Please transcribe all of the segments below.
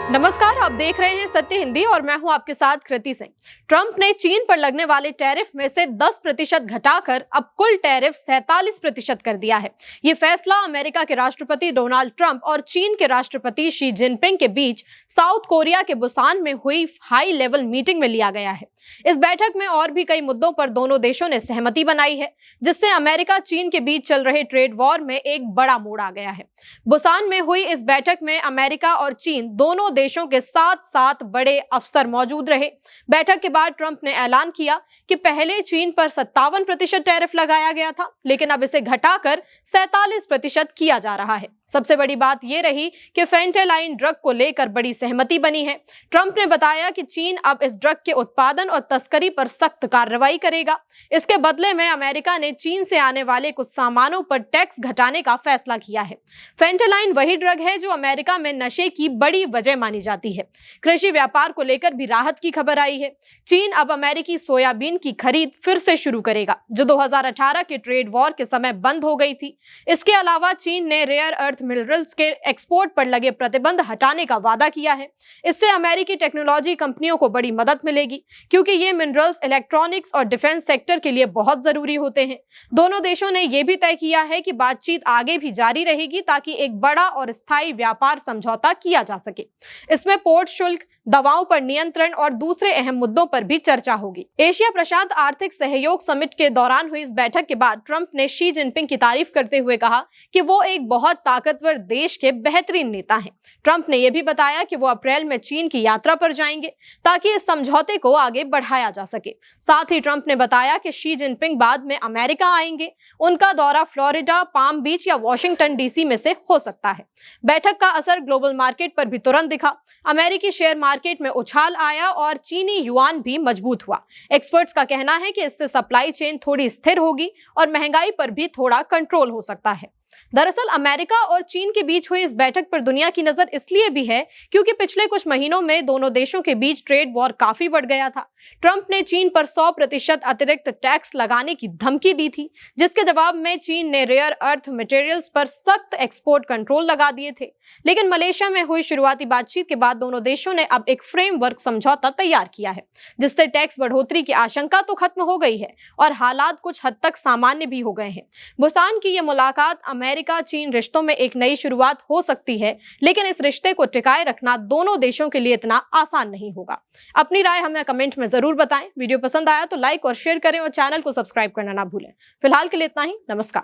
नमस्कार, आप देख रहे हैं सत्य हिंदी और मैं हूं आपके साथ कृति सिंह। ट्रंप ने चीन पर लगने वाले टैरिफ में से 10% घटाकर अब कुल टैरिफ 47% कर दिया है। ये फैसला अमेरिका के राष्ट्रपति डोनाल्ड ट्रंप और चीन के राष्ट्रपति शी जिनपिंग के बीच साउथ कोरिया के बुसान में हुई हाई लेवल मीटिंग में लिया गया है। इस बैठक में और भी कई मुद्दों पर दोनों देशों ने सहमति बनाई है, जिससे अमेरिका चीन के बीच चल रहे ट्रेड वॉर में एक बड़ा मोड़ आ गया है। बुसान में हुई इस बैठक में अमेरिका और चीन दोनों देशों के साथ साथ बड़े अफसर मौजूद रहे। बैठक के बाद ट्रंप ने ऐलान किया कि पहले चीन पर 57% टैरिफ लगाया गया था, लेकिन अब इसे घटाकर 47% किया जा रहा है। सबसे बड़ी बात यह रही कि फेंटेलाइन ड्रग को लेकर बड़ी सहमति बनी है। ट्रंप ने बताया कि चीन अब इस ड्रग के उत्पादन और तस्करी पर सख्त कार्रवाई करेगा। इसके बदले में अमेरिका ने चीन से आने वाले कुछ सामानों पर टैक्स घटाने का फैसला किया है। फेंटेलाइन वही ड्रग है जो अमेरिका में नशे की बड़ी वजह मानी जाती है। कृषि व्यापार को लेकर भी राहत की खबर आई है। चीन अब अमेरिकी सोयाबीन की खरीद फिर से शुरू करेगा, जो 2018 के ट्रेड वॉर के समय बंद हो गई थी। इसके अलावा चीन ने रेयर अर्थ मिनरल्स के एक्सपोर्ट पर लगे प्रतिबंध हटाने का वादा किया है। इससे अमेरिकी टेक्नोलॉजी कंपनियों को बड़ी मदद मिलेगी, क्योंकि ये मिनरल्स इलेक्ट्रॉनिक्स और डिफेंस सेक्टर के लिए बहुत जरूरी होते हैं। दोनों देशों ने यह भी तय किया है कि बातचीत आगे भी जारी रहेगी, ताकि एक बड़ा और स्थायी व्यापार समझौता किया जा सके। इसमें पोर्ट शुल्क, दवाओं पर नियंत्रण और दूसरे अहम मुद्दों पर भी चर्चा होगी। एशिया प्रशांत आर्थिक सहयोग समिट के दौरान हुई इस बैठक के बाद ट्रंप ने शी जिनपिंग की तारीफ करते हुए कहा कि वो एक बहुत ताकतवर देश के बेहतरीन नेता हैं। ट्रंप ने यह भी बताया कि वो अप्रैल में चीन की यात्रा पर जाएंगे, ताकि इस समझौते को आगे बढ़ाया जा सके। साथ ही ट्रंप ने बताया कि शी जिनपिंग बाद में अमेरिका आएंगे। उनका दौरा फ्लोरिडा, पाम बीच या वॉशिंगटन डीसी में से हो सकता है। बैठक का असर ग्लोबल मार्केट पर भी तुरंत दिखा। अमेरिकी शेयर मार्केट में उछाल आया और चीनी युआन भी मजबूत हुआ। एक्सपर्ट्स का कहना है कि इससे सप्लाई चेन थोड़ी स्थिर होगी और महंगाई पर भी थोड़ा कंट्रोल हो सकता है। दरअसल अमेरिका और चीन के बीच हुई इस बैठक पर दुनिया की नजर इसलिए भी है क्योंकि पिछले कुछ महीनों में दोनों देशों के बीच ट्रेड वॉर काफी बढ़ गया था। ट्रंप ने चीन पर 100% अतिरिक्त टैक्स लगाने की धमकी दी थी, जिसके जवाब में चीन ने रेयर अर्थ मटेरियल्स पर सख्त एक्सपोर्ट कंट्रोल लगा दिए थे। लेकिन मलेशिया में हुई शुरुआती बातचीत के बाद दोनों देशों ने अब एक फ्रेमवर्क समझौता तैयार किया है, जिससे टैक्स बढ़ोतरी की आशंका तो खत्म हो गई है और हालात कुछ हद तक सामान्य भी हो गए हैं। बुसान की यह मुलाकात अमेरिका चीन रिश्तों में एक नई शुरुआत हो सकती है, लेकिन इस रिश्ते को टिकाए रखना दोनों देशों के लिए इतना आसान नहीं होगा। अपनी राय हमें कमेंट में जरूर बताएं। वीडियो पसंद आया तो लाइक और शेयर करें और चैनल को सब्सक्राइब करना ना भूलें। फिलहाल के लिए इतना ही। नमस्कार।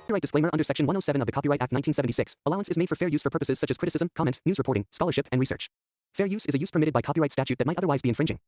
Copyright disclaimer under Section 107 of the Copyright Act 1976. Allowance is made for fair use for purposes such as criticism, comment, news reporting, scholarship, and research. Fair use is a use permitted by copyright statute that might otherwise be infringing.